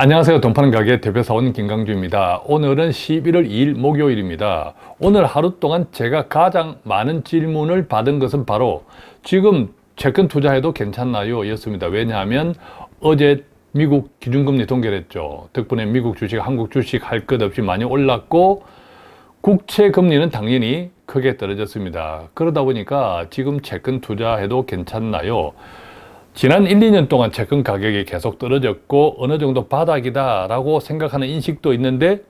안녕하세요. 돈 파는 가게 대표사원 김강주입니다. 오늘은 11월 2일 목요일입니다. 오늘 하루 동안 제가 가장 많은 질문을 받은 것은 바로 지금 채권 투자해도 괜찮나요? 였습니다. 왜냐하면 어제 미국 기준금리 동결했죠. 덕분에 미국 주식, 한국 주식 할 것 없이 많이 올랐고 국채 금리는 당연히 크게 떨어졌습니다. 그러다 보니까 지금 채권 투자해도 괜찮나요? 지난 1, 2년 동안 채권 가격이 계속 떨어졌고 어느 정도 바닥이다 라고 생각하는 인식도 있는데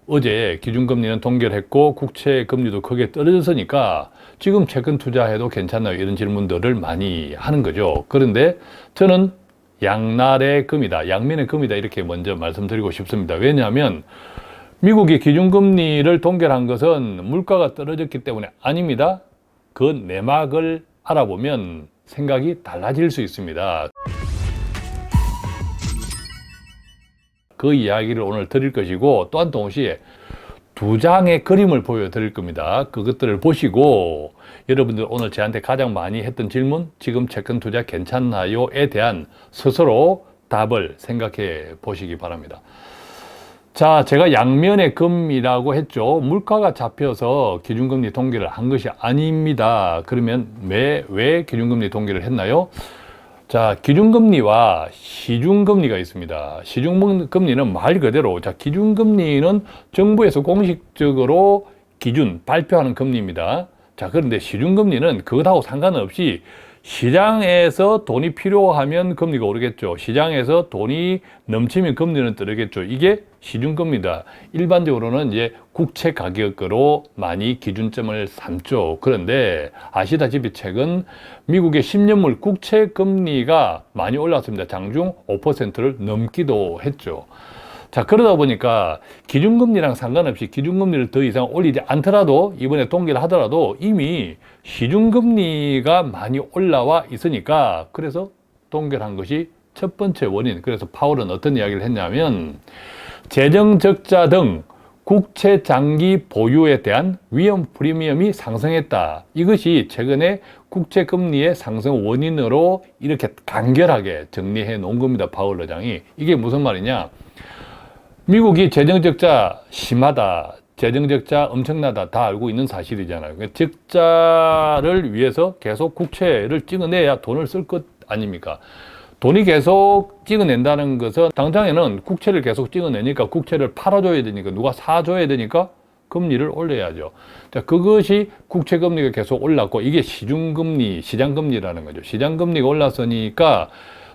어제 기준금리는 동결했고 국채 금리도 크게 떨어졌으니까 지금 채권 투자해도 괜찮나요? 이런 질문들을 많이 하는 거죠. 그런데 저는 양날의 금이다, 양면의 금이다 이렇게 먼저 말씀드리고 싶습니다. 왜냐하면 미국이 기준금리를 동결한 것은 물가가 떨어졌기 때문에 아닙니다. 그 내막을 알아보면 생각이 달라질 수 있습니다. 그 이야기를 오늘 드릴 것이고 또한 동시에 두 장의 그림을 보여드릴 겁니다. 그것들을 보시고 여러분들 오늘 저한테 가장 많이 했던 질문, 지금 채권 투자 괜찮나요?에 대한 스스로 답을 생각해 보시기 바랍니다. 자, 제가 양면의 금이라고 했죠. 물가가 잡혀서 기준금리 동결을 한 것이 아닙니다. 그러면 왜 기준금리 동결을 했나요? 자, 기준금리와 시중금리가 있습니다. 시중금리는 말 그대로, 자, 기준금리는 정부에서 공식적으로 기준, 발표하는 금리입니다. 자, 그런데 시중금리는 그것하고 상관없이 시장에서 돈이 필요하면 금리가 오르겠죠. 시장에서 돈이 넘치면 금리는 떨어지겠죠. 이게 시중금리다. 일반적으로는 이제 국채 가격으로 많이 기준점을 삼죠. 그런데 아시다시피 최근 미국의 10년물 국채 금리가 많이 올랐습니다. 장중 5%를 넘기도 했죠. 자, 그러다 보니까 기준금리랑 상관없이 기준금리를 더 이상 올리지 않더라도 이번에 동결을 하더라도 이미 시중금리가 많이 올라와 있으니까 그래서 동결한 것이 첫 번째 원인. 그래서 파월은 어떤 이야기를 했냐면 재정적자 등 국채 장기 보유에 대한 위험 프리미엄이 상승했다. 이것이 최근에 국채 금리의 상승 원인으로 이렇게 간결하게 정리해 놓은 겁니다. 파월 의장이. 이게 무슨 말이냐? 미국이 재정적자 심하다, 재정적자 엄청나다 다 알고 있는 사실이잖아요. 적자를 위해서 계속 국채를 찍어내야 돈을 쓸 것 아닙니까? 돈이 계속 찍어낸다는 것은 당장에는 국채를 계속 찍어내니까 국채를 팔아줘야 되니까 누가 사줘야 되니까 금리를 올려야죠. 자, 그것이 국채 금리가 계속 올랐고 이게 시중금리, 시장금리라는 거죠. 시장금리가 올랐으니까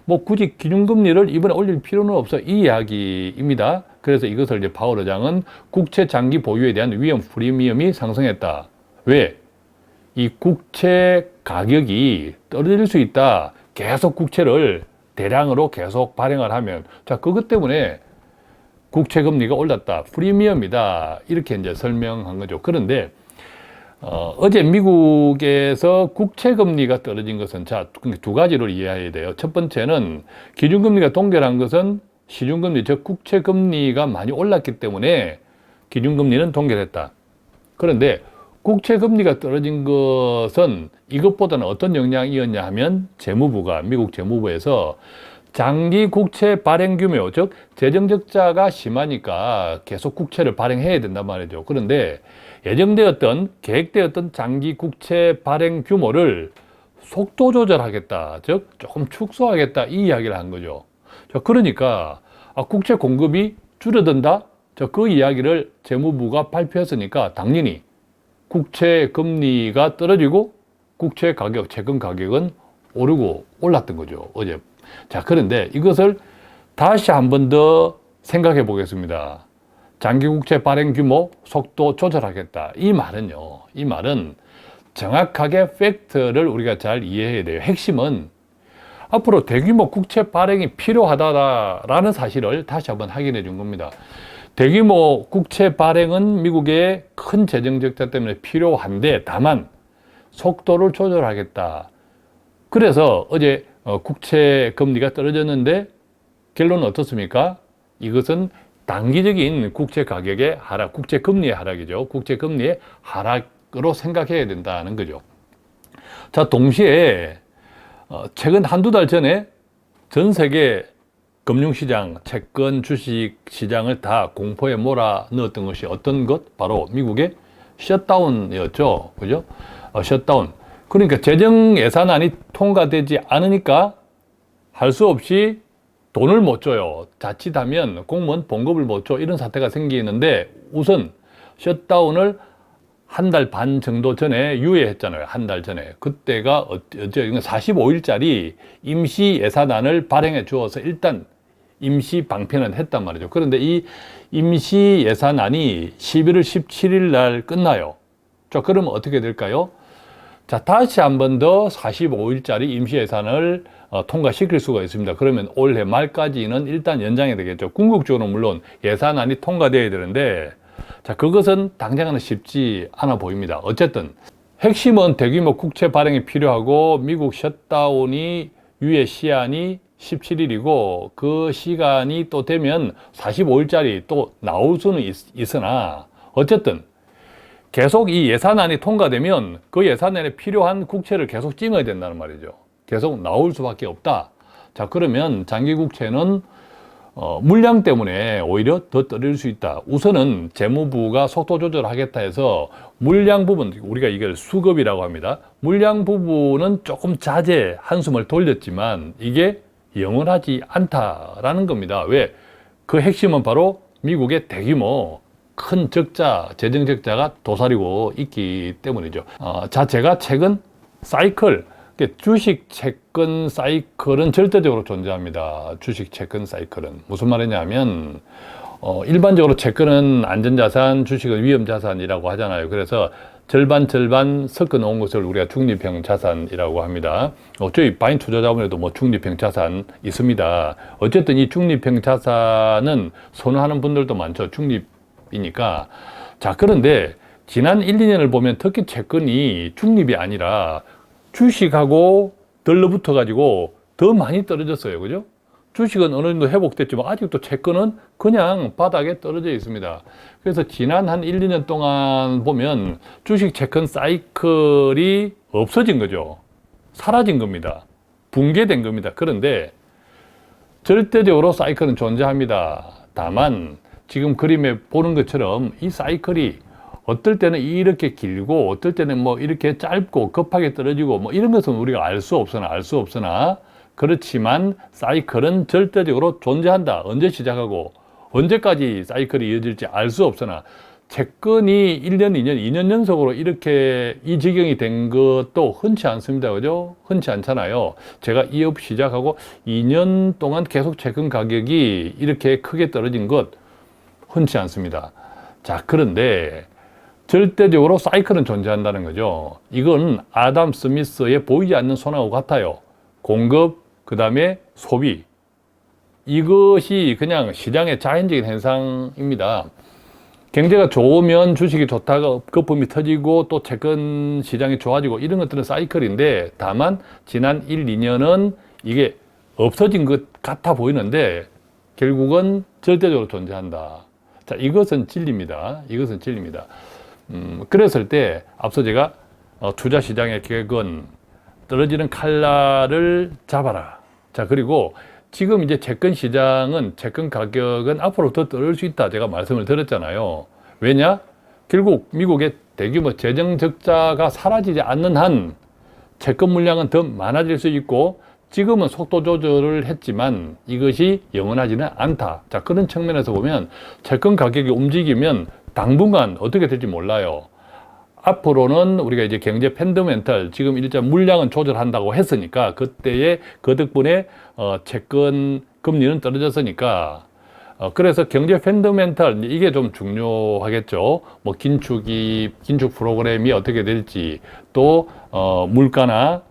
뭐 굳이 기준금리를 이번에 올릴 필요는 없어 이 이야기입니다. 그래서 이것을 이제 파월 의장은 국채 장기 보유에 대한 위험 프리미엄이 상승했다. 왜? 이 국채 가격이 떨어질 수 있다. 계속 국채를 대량으로 계속 발행을 하면 자, 그것 때문에 국채 금리가 올랐다. 프리미엄이다. 이렇게 이제 설명한 거죠. 그런데 어제 미국에서 국채 금리가 떨어진 것은 자, 두 가지로 이해해야 돼요. 첫 번째는 기준금리가 동결한 것은 시중금리, 즉 국채 금리가 많이 올랐기 때문에 기준금리는 동결했다. 그런데 국채 금리가 떨어진 것은 이것보다는 어떤 영향이었냐 하면 재무부가, 미국 재무부에서 장기 국채 발행 규모, 즉 재정적자가 심하니까 계속 국채를 발행해야 된단 말이죠. 그런데 예정되었던, 계획되었던 장기 국채 발행 규모를 속도 조절하겠다, 즉 조금 축소하겠다 이 이야기를 한 거죠. 자, 그러니까 국채 공급이 줄어든다. 자, 그 이야기를 재무부가 발표했으니까 당연히 국채 금리가 떨어지고 국채 가격, 채권 가격은 오르고 올랐던 거죠, 어제. 자, 그런데 이것을 다시 한 번 더 생각해 보겠습니다. 장기 국채 발행 규모 속도 조절하겠다. 이 말은요, 이 말은 정확하게 팩트를 우리가 잘 이해해야 돼요. 핵심은 앞으로 대규모 국채 발행이 필요하다라는 사실을 다시 한번 확인해 준 겁니다. 대규모 국채 발행은 미국의 큰 재정 적자 때문에 필요한데 다만 속도를 조절하겠다. 그래서 어제 국채 금리가 떨어졌는데 결론은 어떻습니까? 이것은 단기적인 국채 가격의 하락, 국채 금리의 하락이죠. 국채 금리의 하락으로 생각해야 된다는 거죠. 자, 동시에 최근 한두 달 전에 전 세계 금융시장, 채권, 주식 시장을 다 공포에 몰아 넣었던 것이 어떤 것? 바로 미국의 셧다운이었죠. 그죠? 셧다운. 그러니까 재정 예산안이 통과되지 않으니까 할 수 없이 돈을 못 줘요. 자칫하면 공무원 봉급을 못 줘. 이런 사태가 생기는데 우선 셧다운을 한 달 반 정도 전에 유예했잖아요. 한 달 전에. 그때가 45일짜리 임시 예산안을 발행해 주어서 일단 임시 방편은 했단 말이죠. 그런데 이 임시 예산안이 11월 17일 날 끝나요. 자, 그러면 어떻게 될까요? 자, 다시 한 번 더 45일짜리 임시 예산을 통과시킬 수가 있습니다. 그러면 올해 말까지는 일단 연장이 되겠죠. 궁극적으로 물론 예산안이 통과돼야 되는데, 자, 그것은 당장은 쉽지 않아 보입니다. 어쨌든 핵심은 대규모 국채 발행이 필요하고 미국 셧다운이 유예 시한이 17일이고 그 시간이 또 되면 45일짜리 또 나올 수는 있으나 어쨌든 계속 이 예산안이 통과되면 그 예산안에 필요한 국채를 계속 찍어야 된다는 말이죠. 계속 나올 수밖에 없다. 자, 그러면 장기국채는 물량 때문에 오히려 더 떨어질 수 있다. 우선은 재무부가 속도 조절하겠다 해서 물량 부분, 우리가 이걸 수급이라고 합니다. 물량 부분은 조금 자제, 한숨을 돌렸지만 이게 영원하지 않다라는 겁니다. 왜? 그 핵심은 바로 미국의 대규모 큰 적자, 재정 적자가 도사리고 있기 때문이죠. 자, 제가 최근 사이클, 주식 채권 사이클은 절대적으로 존재합니다. 주식 채권 사이클은 무슨 말이냐면 일반적으로 채권은 안전자산, 주식은 위험자산이라고 하잖아요. 그래서 절반 섞어 놓은 것을 우리가 중립형 자산이라고 합니다. 저희 바인 투자자분에도 뭐 중립형 자산 있습니다. 어쨌든 이 중립형 자산은 선호하는 분들도 많죠. 중립이니까. 자, 그런데 지난 1, 2년을 보면 특히 채권이 중립이 아니라 주식하고 들러붙어 가지고 더 많이 떨어졌어요. 그죠? 주식은 어느 정도 회복됐지만 아직도 채권은 그냥 바닥에 떨어져 있습니다. 그래서 지난 한 1, 2년 동안 보면 주식 채권 사이클이 없어진 거죠. 사라진 겁니다. 붕괴된 겁니다. 그런데 절대적으로 사이클은 존재합니다. 다만 지금 그림에 보는 것처럼 이 사이클이 어떨 때는 이렇게 길고 어떨 때는 뭐 이렇게 짧고 급하게 떨어지고 뭐 이런 것은 우리가 알 수 없으나 그렇지만 사이클은 절대적으로 존재한다. 언제 시작하고 언제까지 사이클이 이어질지 알 수 없으나 채권이 1년, 2년 연속으로 이렇게 이 지경이 된 것도 흔치 않습니다. 그죠? 흔치 않잖아요. 제가 이 업 시작하고 2년 동안 계속 채권 가격이 이렇게 크게 떨어진 것 흔치 않습니다. 자, 그런데 절대적으로 사이클은 존재한다는 거죠. 이건 아담 스미스의 보이지 않는 손하고 같아요. 공급, 그 다음에 소비. 이것이 그냥 시장의 자연적인 현상입니다. 경제가 좋으면 주식이 좋다가 거품이 터지고 또 채권 시장이 좋아지고 이런 것들은 사이클인데 다만 지난 1, 2년은 이게 없어진 것 같아 보이는데 결국은 절대적으로 존재한다. 자, 이것은 진리입니다. 이것은 진리입니다. 그랬을 때 앞서 제가 투자 시장의 객은 떨어지는 칼날을 잡아라. 자, 그리고 지금 이제 채권 시장은 채권 가격은 앞으로 더 떨어질 수 있다. 제가 말씀을 드렸잖아요. 왜냐? 결국 미국의 대규모 재정 적자가 사라지지 않는 한 채권 물량은 더 많아질 수 있고 지금은 속도 조절을 했지만 이것이 영원하지는 않다. 자, 그런 측면에서 보면 채권 가격이 움직이면 당분간 어떻게 될지 몰라요. 앞으로는 우리가 이제 경제 펀더멘털, 지금 일단 물량은 조절한다고 했으니까 그때의 그 덕분에 채권 금리는 떨어졌으니까 그래서 경제 펀더멘털 이게 좀 중요하겠죠. 뭐 긴축 프로그램이 어떻게 될지 또 물가나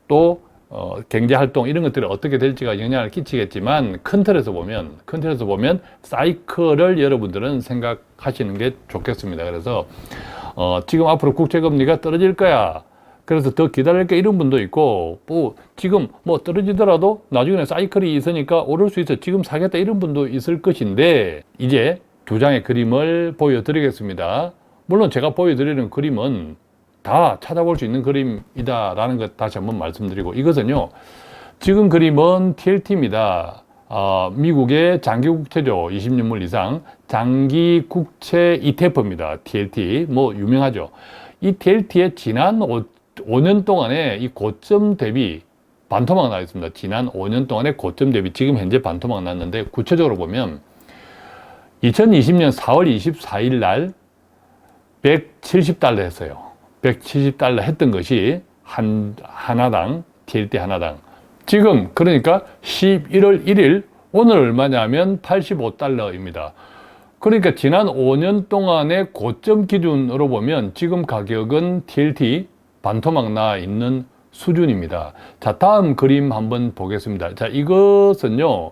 또 경제 활동 이런 것들이 어떻게 될지가 영향을 끼치겠지만 큰 틀에서 보면 사이클을 여러분들은 생각하시는 게 좋겠습니다. 그래서 지금 앞으로 국채금리가 떨어질 거야. 그래서 더 기다릴게 이런 분도 있고 또 지금 뭐 떨어지더라도 나중에 사이클이 있으니까 오를 수 있어 지금 사겠다 이런 분도 있을 것인데 이제 두 장의 그림을 보여드리겠습니다. 물론 제가 보여드리는 그림은 다 찾아볼 수 있는 그림이다라는 것 다시 한번 말씀드리고 이것은요 지금 그림은 TLT입니다. 미국의 장기 국채죠. 20년물 이상 장기 국채 ETF입니다. TLT 뭐 유명하죠. 이 TLT의 지난 5년 동안의 이 고점 대비 반토막 나 있습니다. 지난 5년 동안의 고점 대비 지금 현재 반토막 났는데, 구체적으로 보면 2020년 4월 24일 날 170달러 했어요. 170달러 했던 것이 하나당, TLT 하나당. 지금 그러니까 11월 1일 오늘 얼마냐면 85달러입니다. 그러니까 지난 5년 동안의 고점 기준으로 보면 지금 가격은 TLT 반토막 나 있는 수준입니다. 자, 다음 그림 한번 보겠습니다. 자, 이것은요,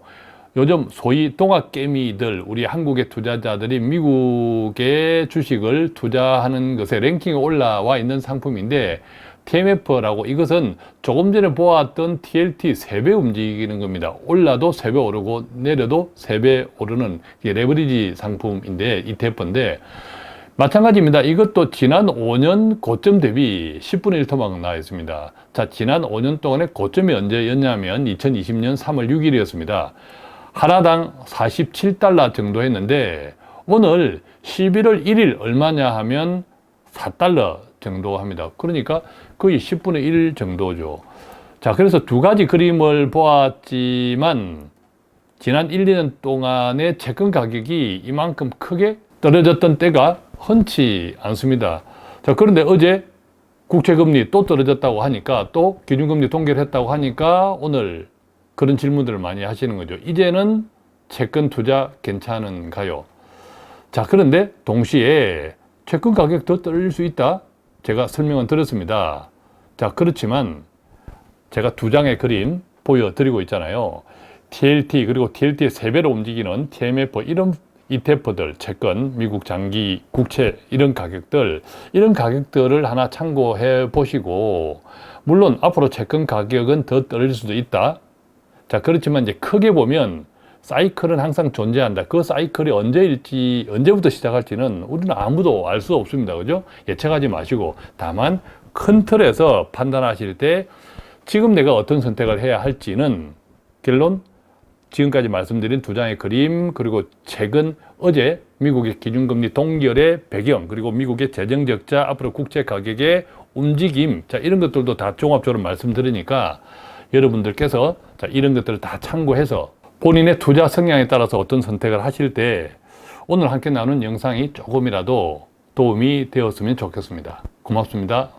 요즘 소위 동학개미들, 우리 한국의 투자자들이 미국의 주식을 투자하는 것에 랭킹에 올라와 있는 상품인데, TMF라고, 이것은 조금 전에 보았던 TLT 3배 움직이는 겁니다. 올라도 3배 오르고 내려도 3배 오르는 레버리지 상품인데, ETF인데 마찬가지입니다. 이것도 지난 5년 고점 대비 10분의 1 토막 나와 있습니다. 자, 지난 5년 동안의 고점이 언제였냐면 2020년 3월 6일이었습니다. 하나당 47달러 정도 했는데, 오늘 11월 1일 얼마냐 하면 4달러 정도 합니다. 그러니까 거의 10분의 1 정도죠. 자, 그래서 두 가지 그림을 보았지만 지난 1, 2년 동안의 채권 가격이 이만큼 크게 떨어졌던 때가 흔치 않습니다. 자, 그런데 어제 국채금리 또 떨어졌다고 하니까, 또 기준금리 동결 했다고 하니까 오늘 그런 질문들을 많이 하시는 거죠. 이제는 채권 투자 괜찮은가요? 자, 그런데 동시에 채권 가격 더 떨어질 수 있다? 제가 설명은 드렸습니다. 자, 그렇지만 제가 두 장의 그림 보여드리고 있잖아요. TLT 그리고 TLT의 3배로 움직이는 TMF, 이런 ETF들, 채권, 미국 장기 국채, 이런 가격들을 하나 참고해 보시고, 물론 앞으로 채권 가격은 더 떨어질 수도 있다. 자, 그렇지만 이제 크게 보면 사이클은 항상 존재한다. 그 사이클이 언제부터 시작할지는 우리는 아무도 알 수 없습니다. 그죠? 예측하지 마시고, 다만 큰 틀에서 판단하실 때 지금 내가 어떤 선택을 해야 할지는, 결론, 지금까지 말씀드린 두 장의 그림, 그리고 최근 어제 미국의 기준금리 동결의 배경, 그리고 미국의 재정적자, 앞으로 국채 가격의 움직임, 자, 이런 것들도 다 종합적으로 말씀드리니까 여러분들께서 자, 이런 것들을 다 참고해서 본인의 투자 성향에 따라서 어떤 선택을 하실 때 오늘 함께 나눈 영상이 조금이라도 도움이 되었으면 좋겠습니다. 고맙습니다.